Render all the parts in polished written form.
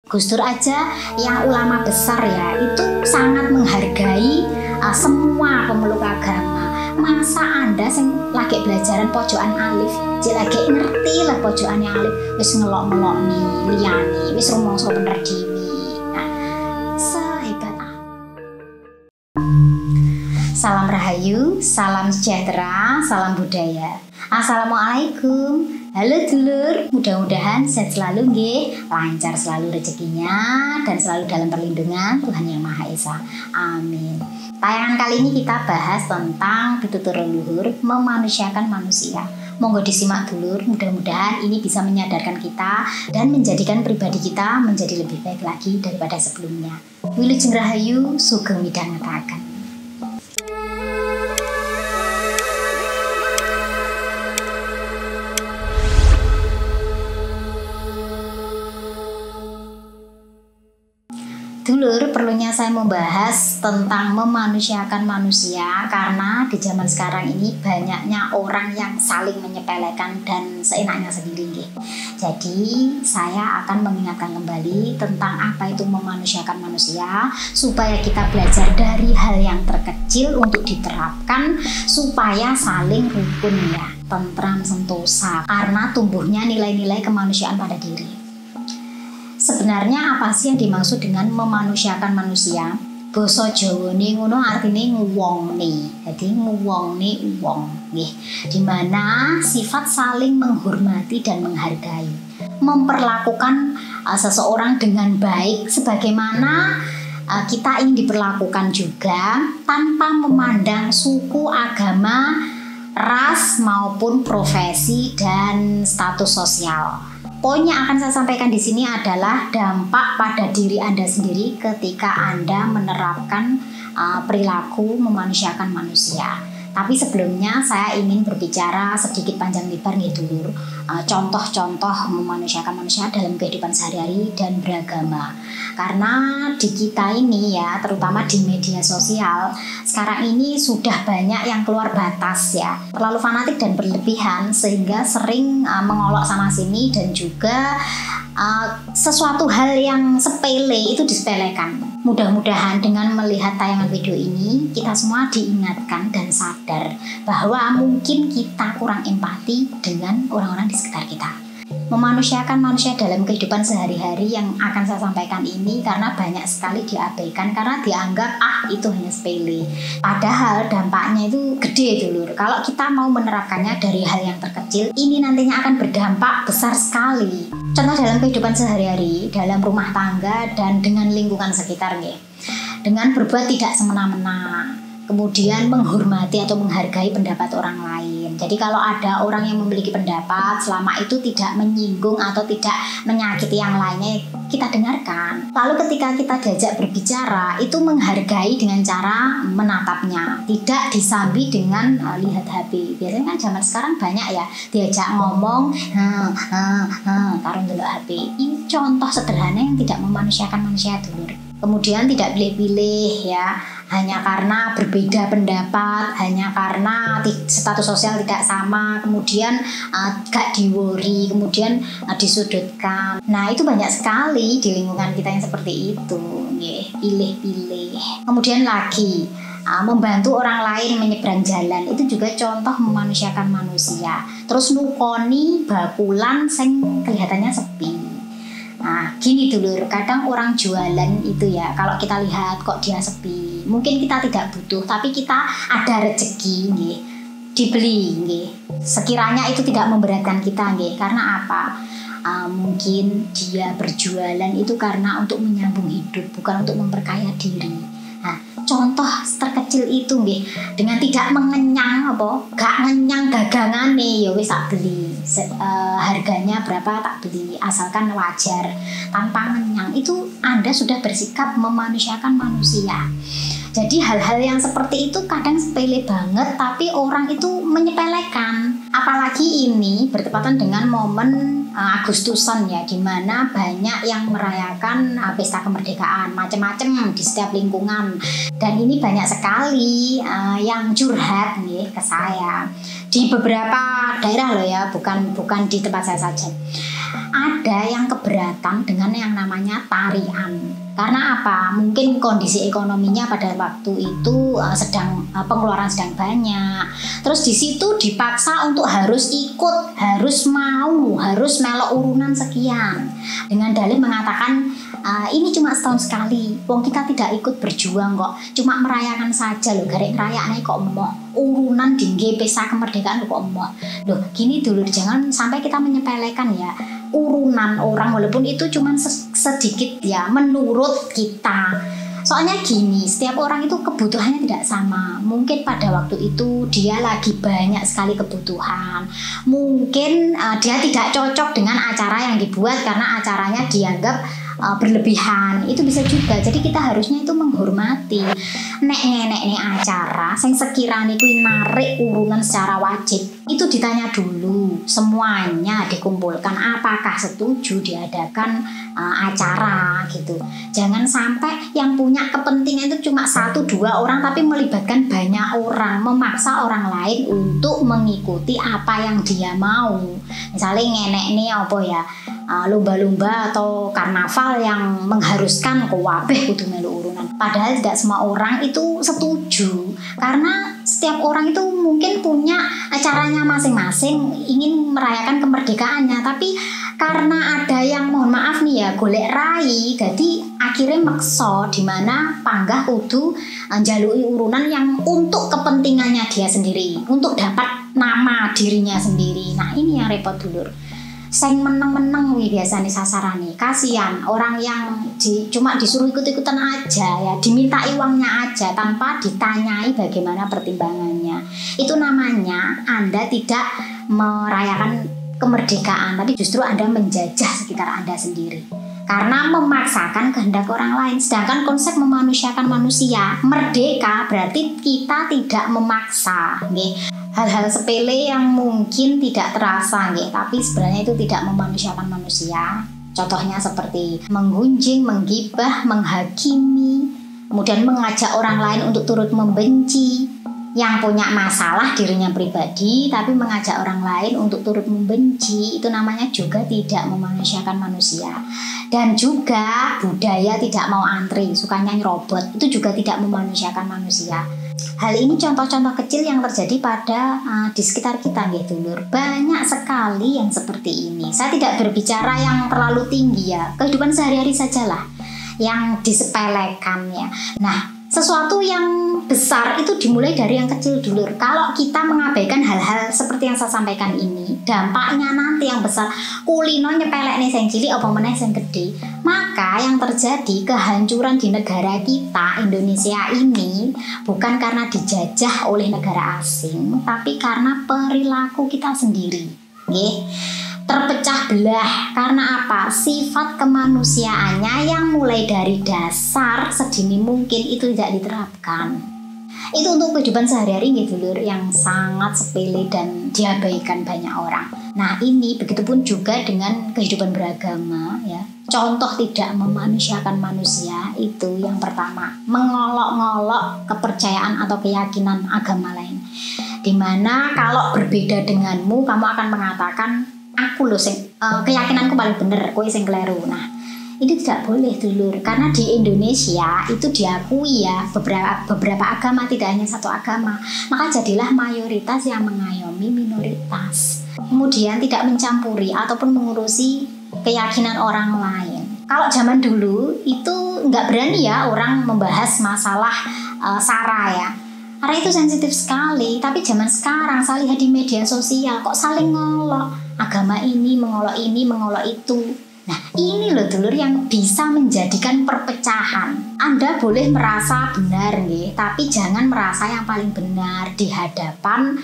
Gus Dur aja yang ulama besar ya, itu sangat menghargai semua pemeluk agama. Masa Anda sing lagi belajaran pojokan alif, jek lagi ngerti lah pojokan alif, wis ngelok-ngelok nih, liyane, wis rumangsa bener dhewe. Nah, sehebat apa? Salam Rahayu, salam sejahtera, salam budaya. Assalamualaikum. Halo dulur, mudah-mudahan sehat selalu nggih, lancar selalu rezekinya dan selalu dalam perlindungan Tuhan Yang Maha Esa. Amin. Tayangan kali ini kita bahas tentang pitutur leluhur memanusiakan manusia. Monggo disimak dulur, mudah-mudahan ini bisa menyadarkan kita dan menjadikan pribadi kita menjadi lebih baik lagi daripada sebelumnya. Wilujeng Rahayu, sugeng midhangetaken. Dulur, perlunya saya membahas tentang memanusiakan manusia karena di zaman sekarang ini banyaknya orang yang saling menyepelekan dan seenaknya sendiri. Jadi saya akan mengingatkan kembali tentang apa itu memanusiakan manusia supaya kita belajar dari hal yang terkecil untuk diterapkan supaya saling rukun ya, tentram sentosa karena tumbuhnya nilai-nilai kemanusiaan pada diri. Sebenarnya apa sih yang dimaksud dengan memanusiakan manusia? Basa Jawane ngono artine nguwongne. Jadi nguwongne wong nggih. Di mana sifat saling menghormati dan menghargai. Memperlakukan seseorang dengan baik sebagaimana kita ingin diperlakukan juga tanpa memandang suku, agama, ras maupun profesi dan status sosial. Poin yang akan saya sampaikan di sini adalah dampak pada diri Anda sendiri ketika Anda menerapkan perilaku memanusiakan manusia. Tapi sebelumnya saya ingin berbicara sedikit panjang lebar nih dulur, contoh-contoh memanusiakan manusia dalam kehidupan sehari-hari dan beragama. Karena di kita ini ya, terutama di media sosial, sekarang ini sudah banyak yang keluar batas ya, terlalu fanatik dan berlebihan sehingga sering mengolok sana sini dan juga sesuatu hal yang sepele itu disepelekan. Mudah-mudahan dengan melihat tayangan video ini kita semua diingatkan dan sadar bahwa mungkin kita kurang empati dengan orang-orang di sekitar kita. Memanusiakan manusia dalam kehidupan sehari-hari yang akan saya sampaikan ini karena banyak sekali diabaikan karena dianggap itu hanya sepele. Padahal dampaknya itu gede dulur. Kalau kita mau menerapkannya dari hal yang terkecil, ini nantinya akan berdampak besar sekali. Contoh dalam kehidupan sehari-hari, dalam rumah tangga dan dengan lingkungan sekitar nih. Dengan berbuat tidak semena-mena. Kemudian menghormati atau menghargai pendapat orang lain. Jadi kalau ada orang yang memiliki pendapat selama itu tidak menyinggung atau tidak menyakiti yang lainnya, kita dengarkan. Lalu ketika kita diajak berbicara, itu menghargai dengan cara menatapnya, tidak disambi dengan lihat HP. Biasanya kan zaman sekarang banyak ya diajak ngomong, taruh dulu HP. Ini contoh sederhana yang tidak memanusiakan manusia dulur. Kemudian tidak pilih-pilih ya, hanya karena berbeda pendapat, hanya karena status sosial tidak sama, kemudian gak diwori, kemudian disudutkan. Nah itu banyak sekali di lingkungan kita yang seperti itu, pilih-pilih. Kemudian lagi membantu orang lain menyeberang jalan, itu juga contoh memanusiakan manusia. Terus nukoni bakulan sing kelihatannya sepi. Nah gini dulur, kadang orang jualan itu ya, kalau kita lihat kok dia sepi, mungkin kita tidak butuh, tapi kita ada rezeki nggih, dibeli nggih. Sekiranya itu tidak memberatkan kita nggih, karena apa? Mungkin dia berjualan itu karena untuk menyambung hidup, bukan untuk memperkaya diri. Nah, contoh terkecil itu nggih, dengan tidak mengenyang gak ngenyang dagangane ya wis tak beli. Harganya berapa tak beli, asalkan wajar, tanpa ngenyang. Itu Anda sudah bersikap memanusiakan manusia. Jadi hal-hal yang seperti itu kadang sepele banget, tapi orang itu menyepelekan. Apalagi ini bertepatan dengan momen Agustusan ya, di mana banyak yang merayakan pesta kemerdekaan macam-macam di setiap lingkungan. Dan ini banyak sekali yang curhat nih ke saya di beberapa daerah loh ya, bukan di tempat saya saja. ada yang keberatan dengan yang namanya tarian. Karena apa? Mungkin kondisi ekonominya pada waktu itu pengeluaran sedang banyak. Terus di situ dipaksa untuk harus ikut, harus mau, harus melok urunan sekian. Dengan dalih mengatakan ini cuma setahun sekali. Wong kita tidak ikut berjuang kok. Cuma merayakan saja loh, garek ngrayakne kok emoh. Urunan dingge pesta kemerdekaan kok emoh. Loh, gini dulu, jangan sampai kita menyepelekan ya. Urunan orang walaupun itu cuma sedikit ya menurut kita. Soalnya gini, setiap orang itu kebutuhannya tidak sama. Mungkin pada waktu itu dia lagi banyak sekali kebutuhan. Mungkin dia tidak cocok dengan acara yang dibuat karena acaranya dianggap berlebihan. Itu bisa juga. Jadi kita harusnya itu menghormati. Nek acara sing sekiranya kuwi narik urunan secara wajib, itu ditanya dulu, semuanya dikumpulkan apakah setuju diadakan acara gitu. Jangan sampai yang punya kepentingan itu cuma 1-2 orang tapi melibatkan banyak orang, memaksa orang lain untuk mengikuti apa yang dia mau. Misalnya ngenek apa ya, lomba-lomba atau karnaval yang mengharuskan kabeh kudu melu urunan. Padahal tidak semua orang itu setuju, karena setiap orang itu mungkin punya acaranya masing-masing, ingin merayakan kemerdekaannya, tapi karena ada yang mohon maaf nih ya golek rai, jadi akhirnya maksa di mana panggah kudu njalui urunan yang untuk kepentingannya dia sendiri, untuk dapat nama dirinya sendiri. Nah ini yang repot dulur. Sing meneng-meneng wi biasanya sasarane. Kasihan orang yang cuma disuruh ikut-ikutan aja ya, dimintai uangnya aja tanpa ditanyai bagaimana pertimbangannya. Itu namanya Anda tidak merayakan kemerdekaan, tapi justru Anda menjajah sekitar Anda sendiri. Karena memaksakan kehendak orang lain. Sedangkan konsep memanusiakan manusia, merdeka berarti kita tidak memaksa, nggih. Hal-hal sepele yang mungkin tidak terasa, nggih, tapi sebenarnya itu tidak memanusiakan manusia. Contohnya seperti menggunjing, menggibah, menghakimi, kemudian mengajak orang lain untuk turut membenci, yang punya masalah dirinya pribadi tapi mengajak orang lain untuk turut membenci, itu namanya juga tidak memanusiakan manusia. Dan juga budaya tidak mau antri, sukanya nyerobot, itu juga tidak memanusiakan manusia. Hal ini contoh-contoh kecil yang terjadi pada di sekitar kita, nggih dulur. Banyak sekali yang seperti ini. Saya tidak berbicara yang terlalu tinggi ya, kehidupan sehari-hari sajalah yang disepelekan ya. Nah, sesuatu yang besar itu dimulai dari yang kecil dulur. Kalau kita mengabaikan hal-hal seperti yang saya sampaikan ini, dampaknya nanti yang besar. Kulino nyepelek nih sing cilik apa meneh sing gede. Maka yang terjadi kehancuran di negara kita Indonesia ini bukan karena dijajah oleh negara asing, tapi karena perilaku kita sendiri. Nggih. Terpecah belah karena apa? Sifat kemanusiaannya yang mulai dari dasar sedini mungkin itu tidak diterapkan. Itu untuk kehidupan sehari-hari gitu lur, yang sangat sepele dan diabaikan banyak orang. Nah ini begitupun juga dengan kehidupan beragama ya. Contoh tidak memanusiakan manusia itu yang pertama, mengolok-ngolok kepercayaan atau keyakinan agama lain. Dimana kalau berbeda denganmu, kamu akan mengatakan aku loh keyakinanku paling bener, kowe sing kleru. Nah, itu tidak boleh dulur, karena di Indonesia itu diakui ya beberapa agama, tidak hanya satu agama. Maka jadilah mayoritas yang mengayomi minoritas. Kemudian tidak mencampuri ataupun mengurusi keyakinan orang lain. Kalau zaman dulu itu nggak berani ya orang membahas masalah sara ya. Karena itu sensitif sekali, tapi zaman sekarang saya lihat di media sosial kok saling ngolok, agama ini, mengolok itu. Nah ini loh dulur yang bisa menjadikan perpecahan. Anda boleh merasa benar nih, tapi jangan merasa yang paling benar di hadapan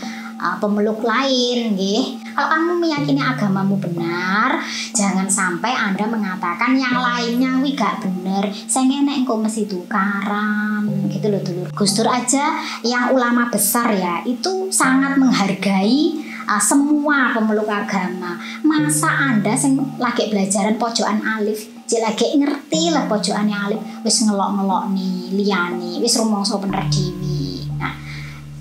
pemeluk lain nggih. Kalau kamu meyakini agamamu benar, jangan sampai Anda mengatakan yang lainnya wi gak bener, saya enek engko mesti tukaran gitu loh dulur. Gus Dur aja yang ulama besar ya, itu sangat menghargai semua pemeluk agama. Masa Anda sing lagi belajaran pojokan alif, jek lagi ngerti lah pojokannya alif, wis ngelok-ngelok nih liyane, wis rumangsa bener dhewe. Nah,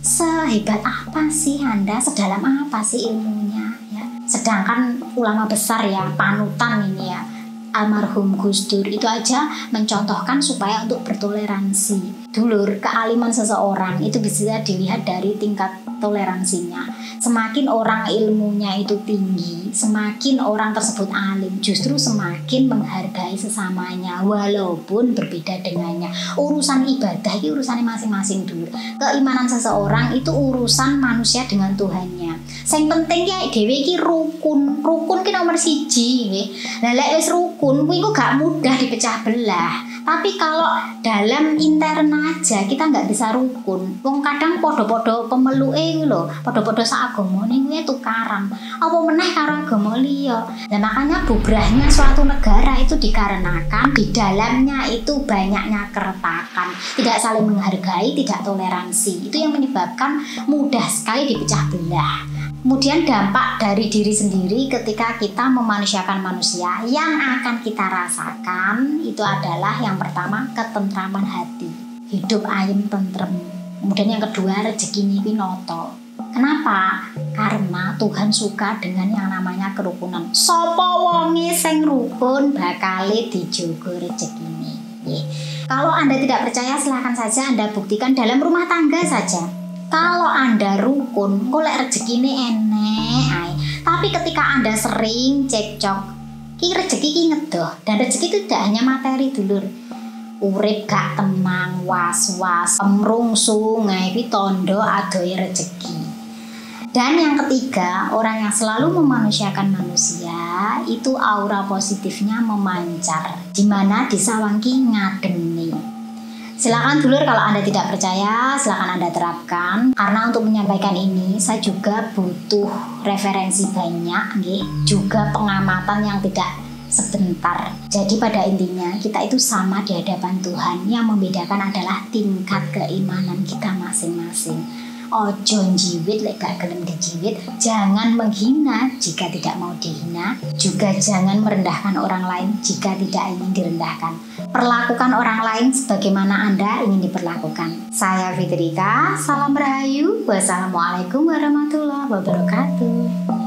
sehebat apa sih Anda, sedalam apa sih ilmunya ya? Sedangkan ulama besar ya, panutan ini ya, almarhum Gus Dur itu aja mencontohkan supaya untuk bertoleransi. Dulur, kealiman seseorang itu bisa dilihat dari tingkat toleransinya. Semakin orang ilmunya itu tinggi, semakin orang tersebut alim, justru semakin menghargai sesamanya walaupun berbeda dengannya. Urusan ibadah itu urusannya masing-masing dulu. Keimanan seseorang itu urusan manusia dengan Tuhannya. Yang penting ya dhewe iki rukun ki nomor 1 nggih. Lah lek wis rukun kuwi gak mudah dipecah belah. Tapi kalau dalam intern aja kita nggak bisa rukun. Wong kadang podo-podo pemeluke lho, podo-podo saagomane kuwi tukaran. Apa meneh karo agama liya. Nah makanya bubrahnya suatu negara itu dikarenakan di dalamnya itu banyaknya keretakan, tidak saling menghargai, tidak toleransi. Itu yang menyebabkan mudah sekali dipecah belah. Kemudian dampak dari diri sendiri ketika kita memanusiakan manusia yang akan kita rasakan itu adalah yang pertama ketentraman hati, hidup ayem tentrem. Kemudian yang kedua rezeki ini noto. Kenapa? Karena Tuhan suka dengan yang namanya kerukunan. Sopo wonge sing rukun bakale dijogo rezekine. Kalau Anda tidak percaya silahkan saja Anda buktikan dalam rumah tangga saja. Kalau Anda rukun, golek rezekine enek ae. Tapi ketika Anda sering cekcok, ki rezeki ki ngedoh. Dan rezeki itu tidak hanya materi dulur. Urip gak tenang, was-was, emrungsung, iki tondo adohe rezeki. Dan yang ketiga, orang yang selalu memanusiakan manusia itu aura positifnya memancar, di mana disawangki ngadeni. Silakan dulur kalau Anda tidak percaya, silakan Anda terapkan. Karena untuk menyampaikan ini, saya juga butuh referensi banyak, juga pengamatan yang tidak sebentar. Jadi pada intinya kita itu sama di hadapan Tuhan. Yang membedakan adalah tingkat keimanan kita masing-masing. Ojo njiwit lek gak gelem dijiwit, jangan menghina jika tidak mau dihina, juga jangan merendahkan orang lain jika tidak ingin direndahkan. Perlakukan orang lain sebagaimana Anda ingin diperlakukan. Saya Fitrika, salam rahayu, wassalamualaikum warahmatullahi wabarakatuh.